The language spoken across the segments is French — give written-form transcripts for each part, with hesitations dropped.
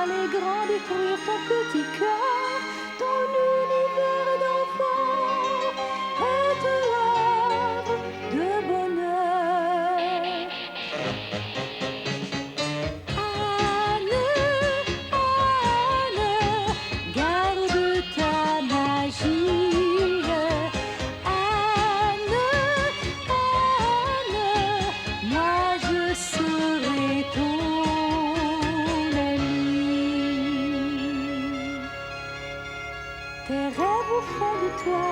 les grands détruire ton petit cœur, ton univers d'enfant et te havre de bonheur. Anne, Anne, garde ta magie. Anne, Anne, moi je serai ton ami. Tes rêves au fond de toi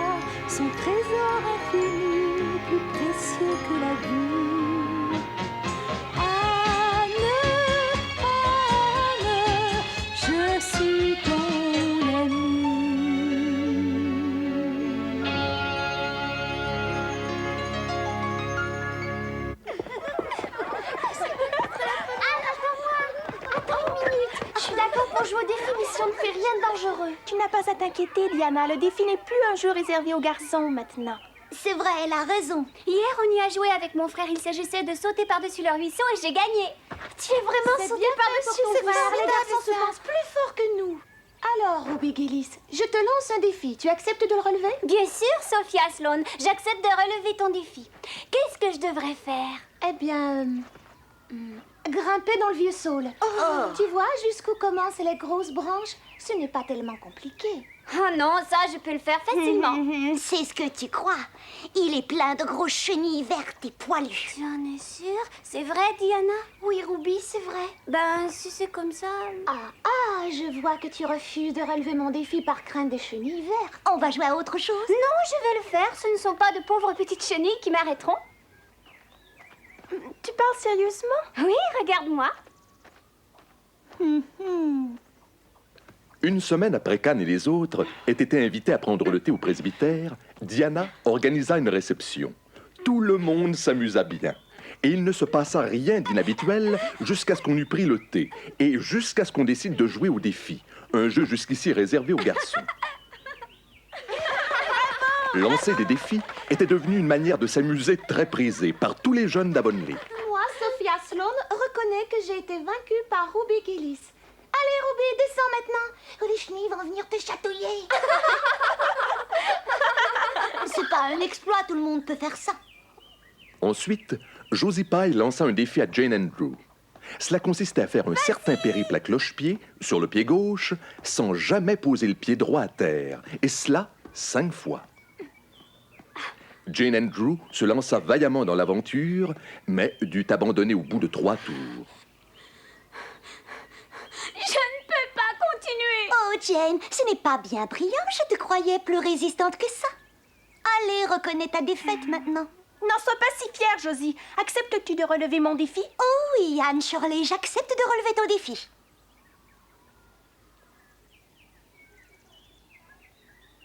sont trésors infinis, plus précieux que la vie. Anne, Anne, je suis ton ami. Je suis d'accord pour jouer au défi, mais si on ne fait rien de dangereux. Tu n'as pas à t'inquiéter, Diana. Le défi n'est plus un jeu réservé aux garçons maintenant. C'est vrai, elle a raison. Hier, on y a joué avec mon frère. Il s'agissait de sauter par-dessus leur buisson et j'ai gagné. Tu es vraiment sauté par-dessus C'est ton frère. les garçons se pensent plus forts que nous. Alors, Ruby Gillis, je te lance un défi. Tu acceptes de le relever? Bien sûr, Sophia Sloane. J'accepte de relever ton défi. Qu'est-ce que je devrais faire? Eh bien, grimper dans le vieux saule. Tu vois jusqu'où commencent les grosses branches? Ce n'est pas tellement compliqué. Oh non, ça, je peux le faire facilement. C'est ce que tu crois. Il est plein de grosses chenilles vertes et poilues. Tu en es sûre? C'est vrai, Diana? Oui, Ruby, c'est vrai. Ben, si c'est comme ça... Je vois que tu refuses de relever mon défi par crainte des chenilles vertes. On va jouer à autre chose? Non, je vais le faire. Ce ne sont pas de pauvres petites chenilles qui m'arrêteront. Tu parles sérieusement? Oui, regarde-moi. Une semaine après qu'Anne et les autres aient été invités à prendre le thé au presbytère, Diana organisa une réception. Tout le monde s'amusa bien. Et il ne se passa rien d'inhabituel jusqu'à ce qu'on eût pris le thé et jusqu'à ce qu'on décide de jouer au défi, un jeu jusqu'ici réservé aux garçons. Lancer des défis était devenu une manière de s'amuser très prisée par tous les jeunes d'Avonlea. Moi, Sophia Sloane, reconnais que j'ai été vaincue par Ruby Gillis. Allez, Ruby, descends maintenant. Les chenilles vont venir te chatouiller. C'est pas un exploit, tout le monde peut faire ça. Ensuite, Josie Pye lança un défi à Jane Andrew. Cela consistait à faire un certain périple à cloche-pied, sur le pied gauche, sans jamais poser le pied droit à terre, et cela 5 fois. Jane Andrew se lança vaillamment dans l'aventure, mais dut abandonner au bout de 3 tours. Je ne peux pas continuer. Oh, Jane, ce n'est pas bien brillant. Je te croyais plus résistante que ça. Allez, reconnais ta défaite maintenant. N'en sois pas si fière, Josie. Acceptes-tu de relever mon défi? Oh oui, Anne Shirley, j'accepte de relever ton défi.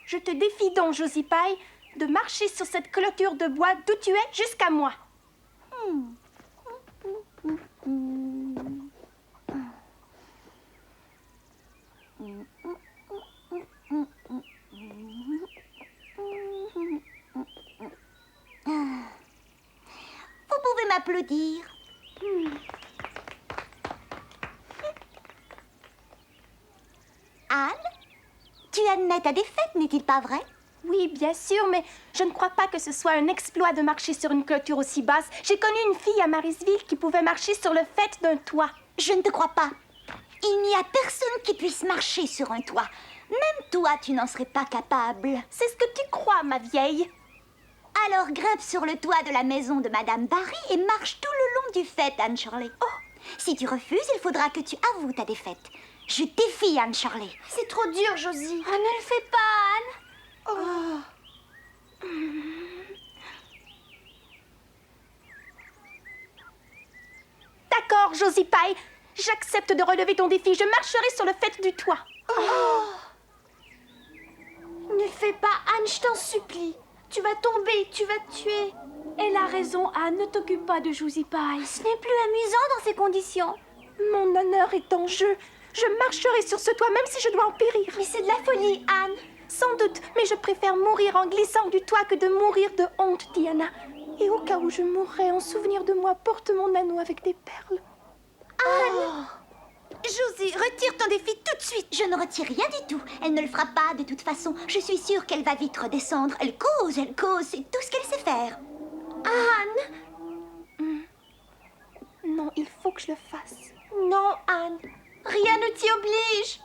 Je te défie donc, Josie Pye, de marcher sur cette clôture de bois d'où tu es jusqu'à moi. Vous pouvez m'applaudir. Anne, tu admets ta défaite, n'est-il pas vrai? Oui, bien sûr, mais je ne crois pas que ce soit un exploit de marcher sur une clôture aussi basse. J'ai connu une fille à Marysville qui pouvait marcher sur le faîte d'un toit. Je ne te crois pas. Il n'y a personne qui puisse marcher sur un toit. Même toi, tu n'en serais pas capable. C'est ce que tu crois, ma vieille. Alors grimpe sur le toit de la maison de Madame Barry et marche tout le long du faîte, Anne Shirley. Oh, si tu refuses, il faudra que tu avoues ta défaite. Je défie Anne Shirley. C'est trop dur, Josie. Oh, ne le fais pas, Anne. D'accord, Josie Pye. J'accepte de relever ton défi. Je marcherai sur le faîte du toit. Ne le fais pas, Anne, je t'en supplie. Tu vas tomber, tu vas te tuer. Elle a raison, Anne. Ne t'occupe pas de Josie Pye. Ce n'est plus amusant dans ces conditions. Mon honneur est en jeu. Je marcherai sur ce toit même si je dois en périr. Mais c'est de la folie, Anne. Sans doute, mais je préfère mourir en glissant du toit que de mourir de honte, Diana. Et au cas où je mourrais, en souvenir de moi, porte mon anneau avec des perles. Anne! Josie! Vas-y, retire ton défi tout de suite. Je ne retire rien du tout. Elle ne le fera pas de toute façon. Je suis sûre qu'elle va vite redescendre. Elle cause, c'est tout ce qu'elle sait faire. Anne. Non, il faut que je le fasse. Non, Anne. Rien ne t'y oblige.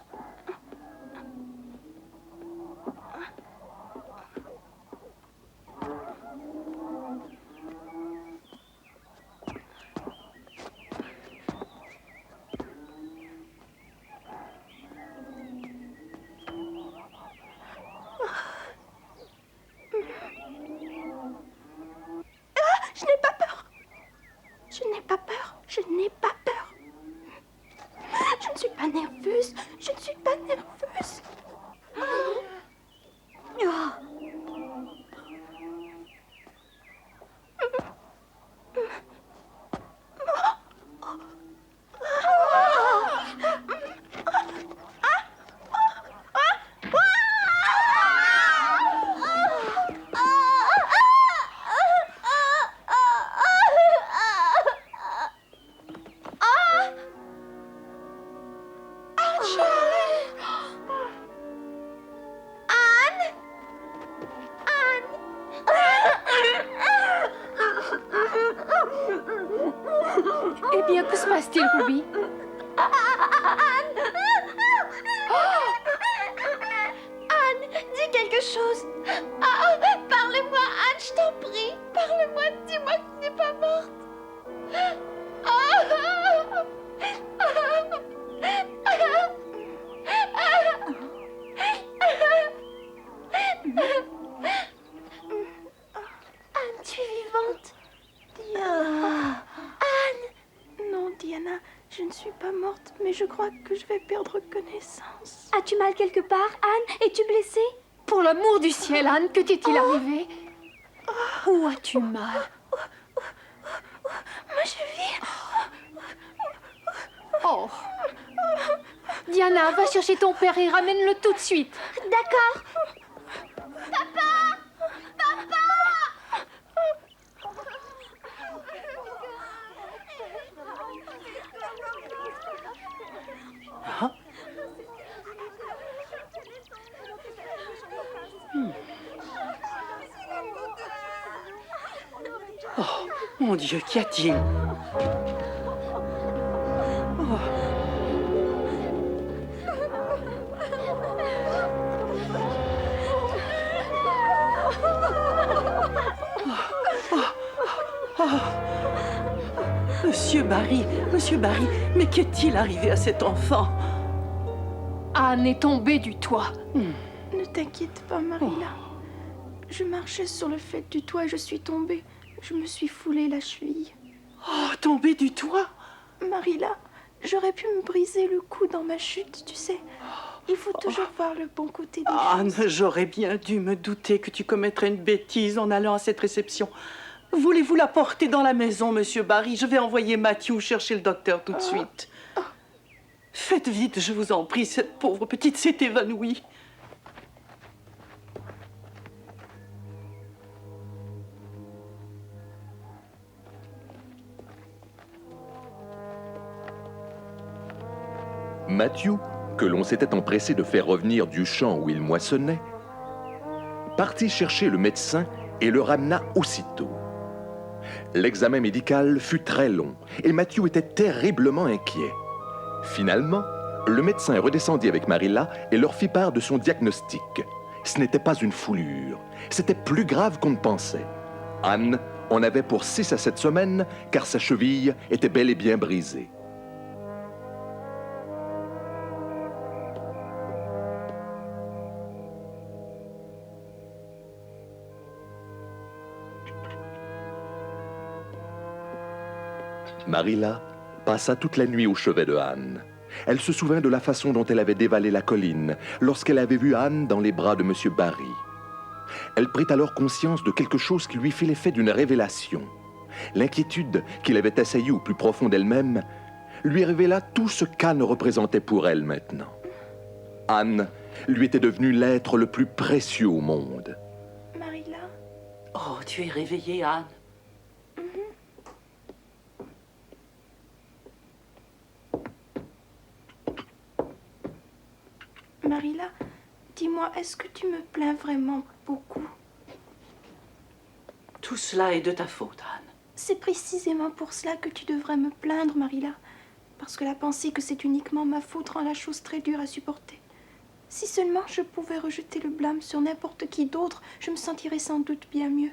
Je n'ai pas peur. Je n'ai pas peur. Je n'ai pas peur. Je ne suis pas nerveuse. Je ne suis pas nerveuse. Eh bien, que se passe-t-il, Ruby? Anne, dis quelque chose. Parle-moi, Anne, je t'en prie. Parle-moi, dis-moi que tu n'es pas morte. Anne, tu es vivante. Diana. Anne. Non, Diana, je ne suis pas morte, mais je crois que je vais perdre connaissance. As-tu mal quelque part, Anne? Es-tu blessée? Pour l'amour du ciel, Anne, que t'est-il arrivé? Où as-tu mal? Ma cheville. Oh. Diana, va chercher ton père et ramène-le tout de suite. D'accord. Oh, mon Dieu, qu'y a-t-il? Monsieur Barry, mais qu'est-il arrivé à cet enfant? Anne est tombée du toit. Ne t'inquiète pas, Marilla. Je marchais sur le fait du toit et je suis tombée. Je me suis foulée la cheville. Oh, tombé du toit? Marilla, j'aurais pu me briser le cou dans ma chute, tu sais. Il faut toujours voir le bon côté des Anne, choses. j'aurais bien dû me douter que tu commettrais une bêtise en allant à cette réception. Voulez-vous la porter dans la maison, Monsieur Barry? Je vais envoyer Matthew chercher le docteur tout de suite. Faites vite, je vous en prie, cette pauvre petite s'est évanouie. Matthew, que l'on s'était empressé de faire revenir du champ où il moissonnait, partit chercher le médecin et le ramena aussitôt. L'examen médical fut très long et Matthew était terriblement inquiet. Finalement, le médecin redescendit avec Marilla et leur fit part de son diagnostic. Ce n'était pas une foulure, c'était plus grave qu'on ne pensait. Anne en avait pour 6 à 7 semaines car sa cheville était bel et bien brisée. Marilla passa toute la nuit au chevet de Anne. Elle se souvint de la façon dont elle avait dévalé la colline lorsqu'elle avait vu Anne dans les bras de M. Barry. Elle prit alors conscience de quelque chose qui lui fit l'effet d'une révélation. L'inquiétude qui l'avait assaillie au plus profond d'elle-même lui révéla tout ce qu'Anne représentait pour elle maintenant. Anne lui était devenue l'être le plus précieux au monde. Marilla, Oh, tu es réveillée, Anne. Marilla, dis-moi, est-ce que tu me plains vraiment beaucoup? Tout cela est de ta faute, Anne. C'est précisément pour cela que tu devrais me plaindre, Marilla. Parce que la pensée que c'est uniquement ma faute rend la chose très dure à supporter. Si seulement je pouvais rejeter le blâme sur n'importe qui d'autre, je me sentirais sans doute bien mieux.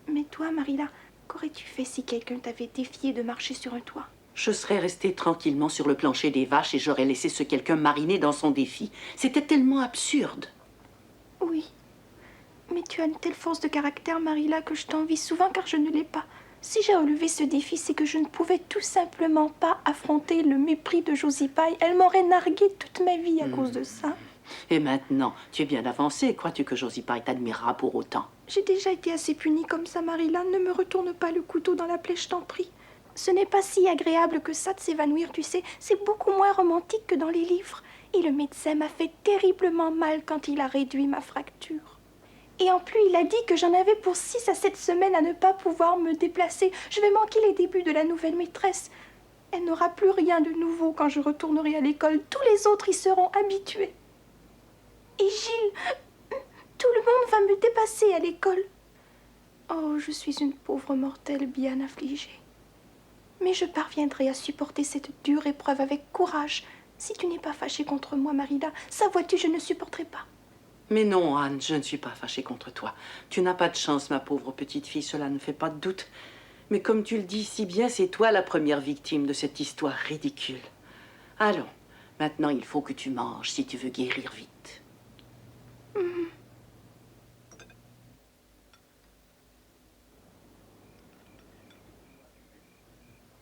Mais toi, Marilla, qu'aurais-tu fait si quelqu'un t'avait défié de marcher sur un toit? Je serais restée tranquillement sur le plancher des vaches et j'aurais laissé ce quelqu'un mariner dans son défi. C'était tellement absurde. Oui. Mais tu as une telle force de caractère, Marilla, que je t'envie souvent car je ne l'ai pas. Si j'ai relevé ce défi, c'est que je ne pouvais tout simplement pas affronter le mépris de Josie Pye. Elle m'aurait narguée toute ma vie à cause de ça. Et maintenant, tu es bien avancée. Crois-tu que Josie Pye t'admirera pour autant? J'ai déjà été assez punie comme ça, Marilla. Ne me retourne pas le couteau dans la plaie, je t'en prie. Ce n'est pas si agréable que ça de s'évanouir, tu sais. C'est beaucoup moins romantique que dans les livres. Et le médecin m'a fait terriblement mal quand il a réduit ma fracture. Et en plus, il a dit que j'en avais pour 6 à 7 semaines à ne pas pouvoir me déplacer. Je vais manquer les débuts de la nouvelle maîtresse. Elle n'aura plus rien de nouveau quand je retournerai à l'école. Tous les autres y seront habitués. Et Gilles, tout le monde va me dépasser à l'école. Oh, je suis une pauvre mortelle bien affligée. Mais je parviendrai à supporter cette dure épreuve avec courage. Si tu n'es pas fâchée contre moi, Marilla, ça vois-tu, je ne supporterai pas. Mais non, Anne, je ne suis pas fâchée contre toi. Tu n'as pas de chance, ma pauvre petite fille, cela ne fait pas de doute. Mais comme tu le dis si bien, c'est toi la première victime de cette histoire ridicule. Allons, maintenant il faut que tu manges si tu veux guérir vite.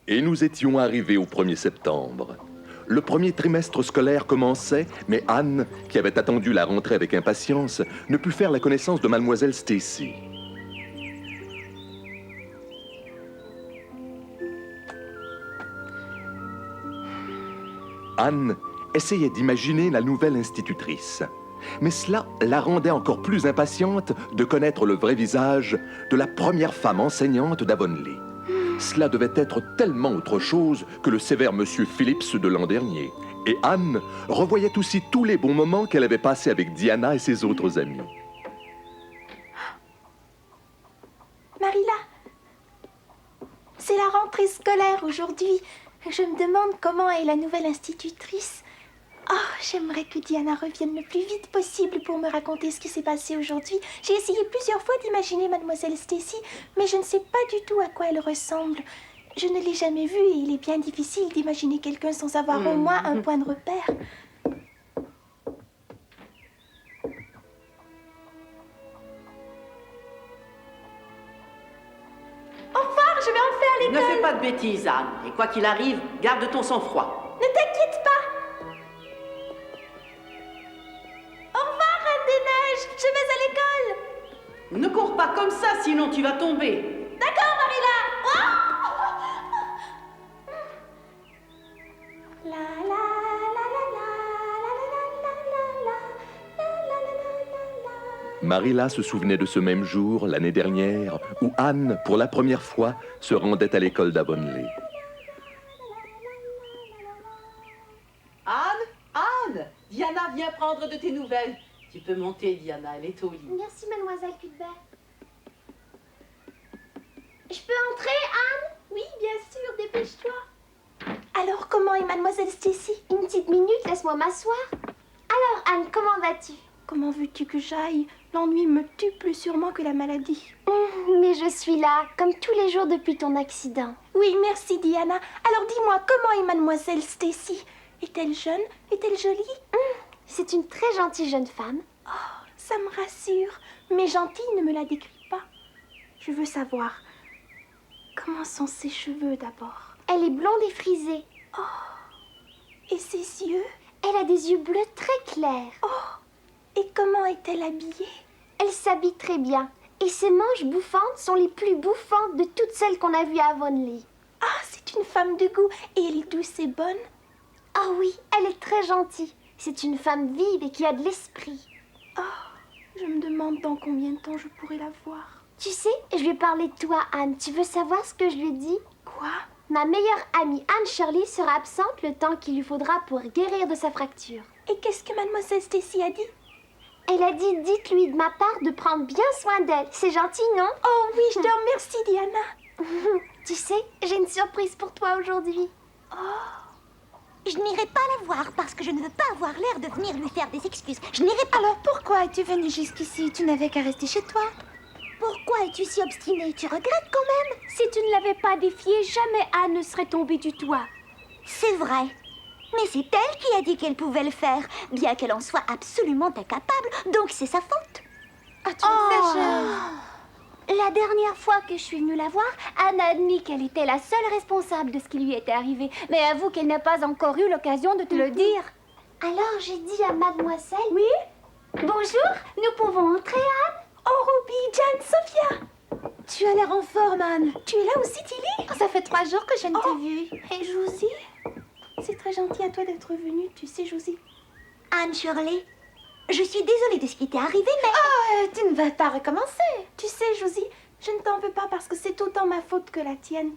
Et nous étions arrivés au 1er septembre. Le premier trimestre scolaire commençait, mais Anne, qui avait attendu la rentrée avec impatience, ne put faire la connaissance de mademoiselle Stacy. Anne essayait d'imaginer la nouvelle institutrice. Mais cela la rendait encore plus impatiente de connaître le vrai visage de la première femme enseignante d'Avonlea. Cela devait être tellement autre chose que le sévère monsieur Phillips de l'an dernier. Et Anne revoyait aussi tous les bons moments qu'elle avait passés avec Diana et ses autres amis. Marilla, c'est la rentrée scolaire aujourd'hui. Je me demande comment est la nouvelle institutrice. Oh, j'aimerais que Diana revienne le plus vite possible pour me raconter ce qui s'est passé aujourd'hui. J'ai essayé plusieurs fois d'imaginer mademoiselle Stacy, mais je ne sais pas du tout à quoi elle ressemble. Je ne l'ai jamais vue et il est bien difficile d'imaginer quelqu'un sans avoir au moins un point de repère. Au revoir, je vais enfin à l'école. Ne fais pas de bêtises, Anne. Et quoi qu'il arrive, garde ton sang-froid. Ne t'inquiète pas. Au revoir, Reine des Neiges. Je vais à l'école. Ne cours pas comme ça, sinon tu vas tomber. D'accord, Marilla. Oh! La la la la la la la la la. Marilla se souvenait de ce même jour, l'année dernière, où Anne, pour la première fois, se rendait à l'école d'Avonlea. Anne, Diana vient prendre de tes nouvelles. Tu peux monter, Diana, elle est au lit. Merci, mademoiselle Cuthbert. Je peux entrer, Anne? Oui, bien sûr, dépêche-toi. Alors, comment est mademoiselle Stacy? Une petite minute, laisse-moi m'asseoir. Alors, Anne, comment vas-tu? Comment veux-tu que j'aille? L'ennui me tue plus sûrement que la maladie. Mais je suis là, comme tous les jours depuis ton accident. Oui, merci, Diana. Alors, dis-moi, comment est mademoiselle Stacy? Est-elle jeune? Est-elle jolie? C'est une très gentille jeune femme. Oh, ça me rassure. Mais gentille, ne me la décris pas. Je veux savoir, comment sont ses cheveux d'abord? Elle est blonde et frisée. Et ses yeux? Elle a des yeux bleus très clairs. Et comment est-elle habillée? Elle s'habille très bien. Et ses manches bouffantes sont les plus bouffantes de toutes celles qu'on a vues à Avonlea. Ah, c'est une femme de goût. Et elle est douce et bonne? Ah oui, elle est très gentille. C'est une femme vive et qui a de l'esprit. Je me demande dans combien de temps je pourrai la voir. Tu sais, je lui ai parlé de toi, Anne. Tu veux savoir ce que je lui ai dit? Quoi? Ma meilleure amie Anne Shirley sera absente le temps qu'il lui faudra pour guérir de sa fracture. Et qu'est-ce que mademoiselle Stacy a dit? Elle a dit, dites-lui de ma part de prendre bien soin d'elle. C'est gentil, non? Oh oui, je te remercie, Diana. Tu sais, j'ai une surprise pour toi aujourd'hui. Je n'irai pas la voir parce que je ne veux pas avoir l'air de venir lui faire des excuses. Je n'irai pas. Alors pourquoi es-tu venue jusqu'ici? Tu n'avais qu'à rester chez toi. Pourquoi es-tu si obstinée? Tu regrettes quand même? Si tu ne l'avais pas défiée, jamais Anne ne serait tombée du toit. C'est vrai. Mais c'est elle qui a dit qu'elle pouvait le faire, bien qu'elle en soit absolument incapable. Donc c'est sa faute. Ah, tu exagères. La dernière fois que je suis venue la voir, Anne a admis qu'elle était la seule responsable de ce qui lui était arrivé. Mais avoue qu'elle n'a pas encore eu l'occasion de te le dire. Alors j'ai dit à mademoiselle... Oui? Bonjour, nous pouvons entrer, Anne? Oh, Ruby, Jane, Sophia. Tu as l'air en forme, Anne. Tu es là aussi, Tilly? Ça fait 3 jours que je ne t'ai vue. Et Josie? C'est très gentil à toi d'être venue, tu sais, Josie. Anne Shirley, je suis désolée de ce qui t'est arrivé, mais... Tu ne vas pas recommencer. Tu sais, Josie, je ne t'en veux pas parce que c'est autant ma faute que la tienne.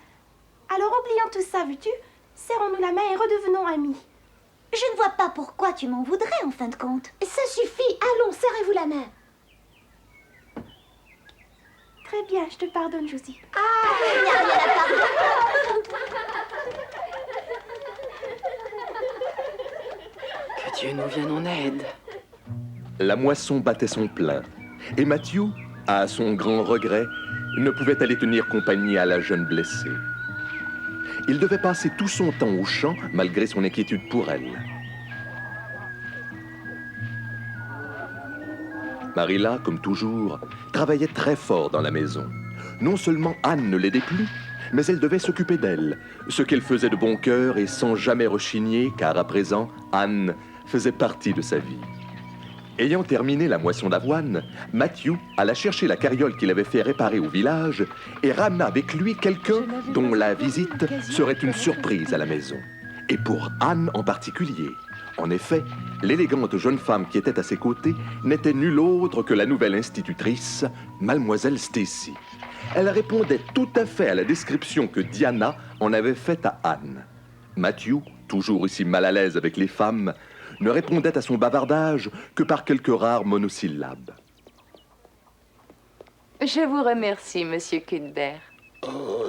Alors, oublions tout ça, veux-tu? Serrons-nous la main et redevenons amis. Je ne vois pas pourquoi tu m'en voudrais, en fin de compte. Ça suffit, allons, serrez-vous la main. Très bien, je te pardonne, Josie. Que Dieu nous vienne en aide. La moisson battait son plein, et Matthew, à son grand regret, ne pouvait aller tenir compagnie à la jeune blessée. Il devait passer tout son temps au champ, malgré son inquiétude pour elle. Marilla, comme toujours, travaillait très fort dans la maison. Non seulement Anne ne l'aidait plus, mais elle devait s'occuper d'elle, ce qu'elle faisait de bon cœur et sans jamais rechigner, car à présent, Anne faisait partie de sa vie. Ayant terminé la moisson d'avoine, Matthew alla chercher la carriole qu'il avait fait réparer au village et ramena avec lui quelqu'un dont la visite serait une surprise à la maison. Et pour Anne en particulier. En effet, l'élégante jeune femme qui était à ses côtés n'était nulle autre que la nouvelle institutrice, mademoiselle Stacy. Elle répondait tout à fait à la description que Diana en avait faite à Anne. Matthew, toujours aussi mal à l'aise avec les femmes, ne répondait à son bavardage que par quelques rares monosyllabes. Je vous remercie, monsieur Cuthbert. Oh,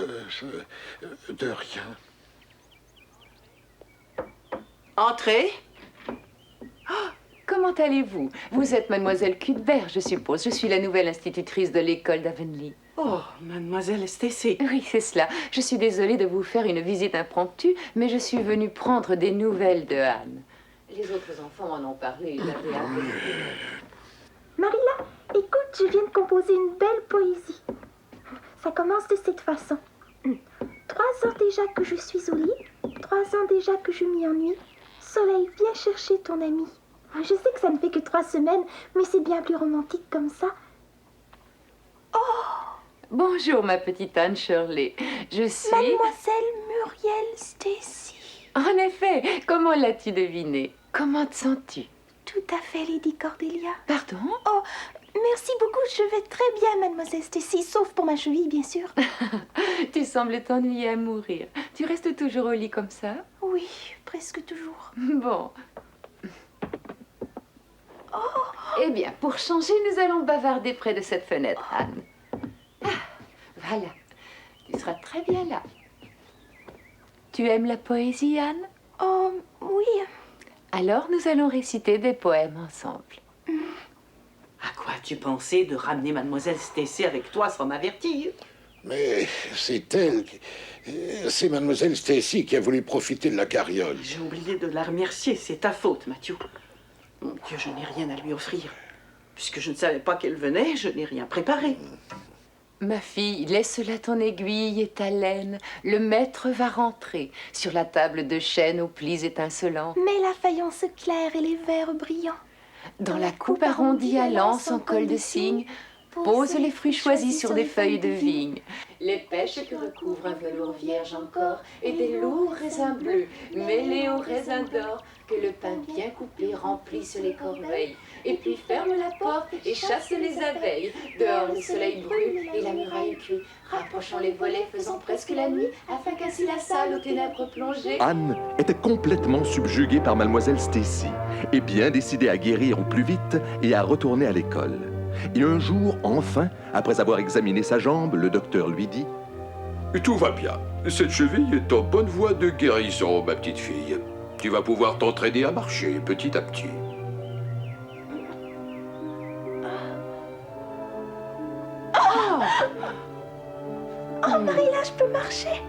de rien. Entrez. Comment allez-vous? Vous êtes mademoiselle Cuthbert, je suppose. Je suis la nouvelle institutrice de l'école d'Avonlea. Oh, mademoiselle Stacy. Oui, c'est cela. Je suis désolée de vous faire une visite impromptue, mais je suis venue prendre des nouvelles de Anne. Les autres enfants en ont parlé. Ils avaient hâte. Marilla, écoute, je viens de composer une belle poésie. Ça commence de cette façon. 3 ans déjà que je suis au lit, 3 ans déjà que je m'y ennuie. Soleil, viens chercher ton ami. Je sais que ça ne fait que 3 semaines, mais c'est bien plus romantique comme ça. Bonjour, ma petite Anne Shirley. Je suis... Mademoiselle Muriel Stacy. En effet, comment l'as-tu deviné? Comment te sens-tu? Tout à fait, Lady Cordelia. Pardon? Oh, merci beaucoup, je vais très bien, mademoiselle Stacy, sauf pour ma cheville, bien sûr. Tu sembles t'ennuyer à mourir. Tu restes toujours au lit comme ça? Oui, presque toujours. Bon. Eh bien, pour changer, nous allons bavarder près de cette fenêtre, Anne. Ah, voilà. Tu seras très bien là. Tu aimes la poésie, Anne? Oh, oui. Alors, nous allons réciter des poèmes ensemble. À quoi as-tu pensé de ramener mademoiselle Stacy avec toi sans m'avertir? Mais c'est mademoiselle Stacy qui a voulu profiter de la carriole. J'ai oublié de la remercier. C'est ta faute, Matthew. Mon Dieu, je n'ai rien à lui offrir. Puisque je ne savais pas qu'elle venait, je n'ai rien préparé. Ma fille, laisse là ton aiguille et ta laine. Le maître va rentrer sur la table de chêne aux plis étincelants. Mets la faïence claire et les verres brillants. Dans la coupe arrondie à l'anse en col de cygne, pose les fruits choisis sur des feuilles de vigne. les pêches que recouvre un velours vierge encore, et des lourds raisins bleus mêlés aux raisins d'or, que le pain bien coupé remplisse les corbeilles, et puis ferme la porte et chasse les abeilles. Dehors le soleil brûle et la muraille cuit, rapprochant les volets, faisant presque la nuit, afin qu'ainsi la salle aux ténèbres plongée. Anne était complètement subjuguée par mademoiselle Stacy et bien décidée à guérir au plus vite et à retourner à l'école. Et un jour, enfin, après avoir examiné sa jambe, le docteur lui dit: Tout va bien. Cette cheville est en bonne voie de guérison, ma petite fille. Tu vas pouvoir t'entraîner à marcher petit à petit. Oh, Marilla, je peux marcher.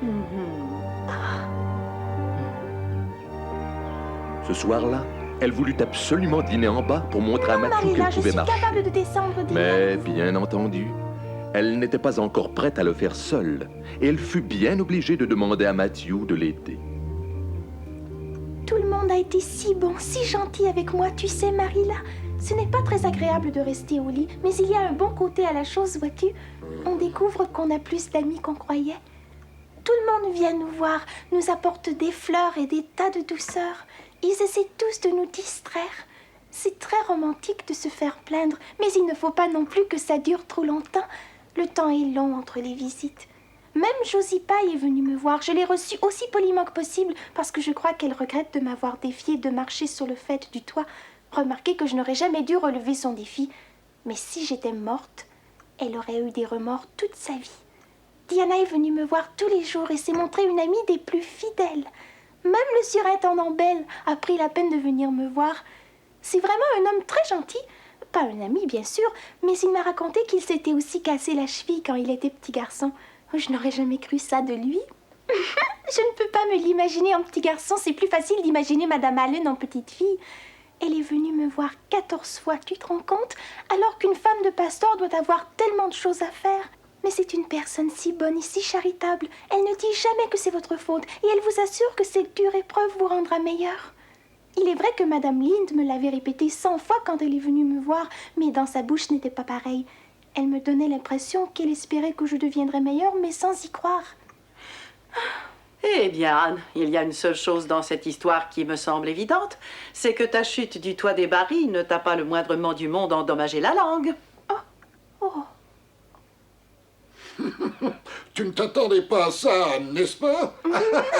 Ce soir-là, elle voulut absolument dîner en bas pour montrer à Mathieu Marilla, qu'elle je pouvait suis marcher. capable de descendre des Mais, bien entendu, elle n'était pas encore prête à le faire seule, et elle fut bien obligée de demander à Mathieu de l'aider. Tout le monde a été si bon, si gentil avec moi, tu sais, Marilla. Ce n'est pas très agréable de rester au lit, mais il y a un bon côté à la chose, vois-tu. On découvre qu'on a plus d'amis qu'on croyait. Tout le monde vient nous voir, nous apporte des fleurs et des tas de douceur. Ils essaient tous de nous distraire. C'est très romantique de se faire plaindre, mais il ne faut pas non plus que ça dure trop longtemps. Le temps est long entre les visites. Même Josie Pye est venue me voir. Je l'ai reçue aussi poliment que possible parce que je crois qu'elle regrette de m'avoir défiée de marcher sur le faîte du toit. Remarquez que je n'aurais jamais dû relever son défi. Mais si j'étais morte, elle aurait eu des remords toute sa vie. Diana est venue me voir tous les jours et s'est montrée une amie des plus fidèles. Même le surintendant Bell a pris la peine de venir me voir. C'est vraiment un homme très gentil. Pas un ami, bien sûr, mais il m'a raconté qu'il s'était aussi cassé la cheville quand il était petit garçon. Je n'aurais jamais cru ça de lui. Je ne peux pas me l'imaginer en petit garçon. C'est plus facile d'imaginer Madame Allen en petite fille. Elle est venue me voir 14 fois, tu te rends compte? Alors qu'une femme de pasteur doit avoir tellement de choses à faire. Mais c'est une personne si bonne et si charitable. Elle ne dit jamais que c'est votre faute et elle vous assure que cette dure épreuve vous rendra meilleur. Il est vrai que Madame Lind me l'avait répété 100 fois quand elle est venue me voir, mais dans sa bouche n'était pas pareil. Elle me donnait l'impression qu'elle espérait que je deviendrais meilleure, mais sans y croire. Eh bien, Anne, il y a une seule chose dans cette histoire qui me semble évidente, c'est que ta chute du toit des barils ne t'a pas le moindrement du monde endommagé la langue. Oh, Tu ne t'attendais pas à ça, n'est-ce pas?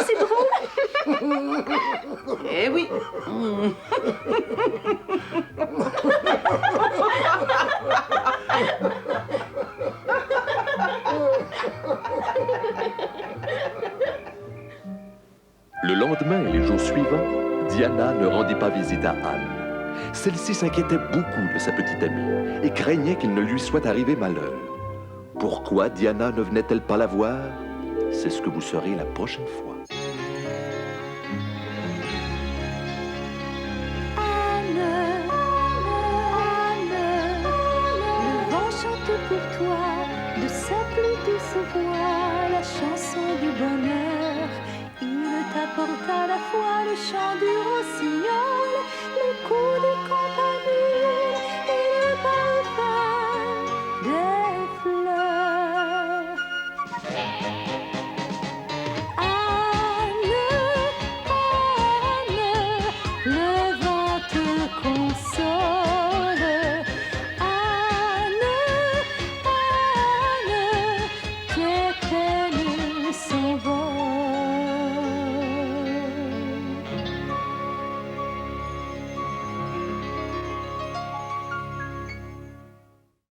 c'est drôle. Eh oui. Le lendemain et les jours suivants, Diana ne rendit pas visite à Anne. Celle-ci s'inquiétait beaucoup de sa petite amie et craignait qu'il ne lui soit arrivé malheur. Pourquoi Diana ne venait-elle pas la voir? C'est ce que vous saurez la prochaine fois.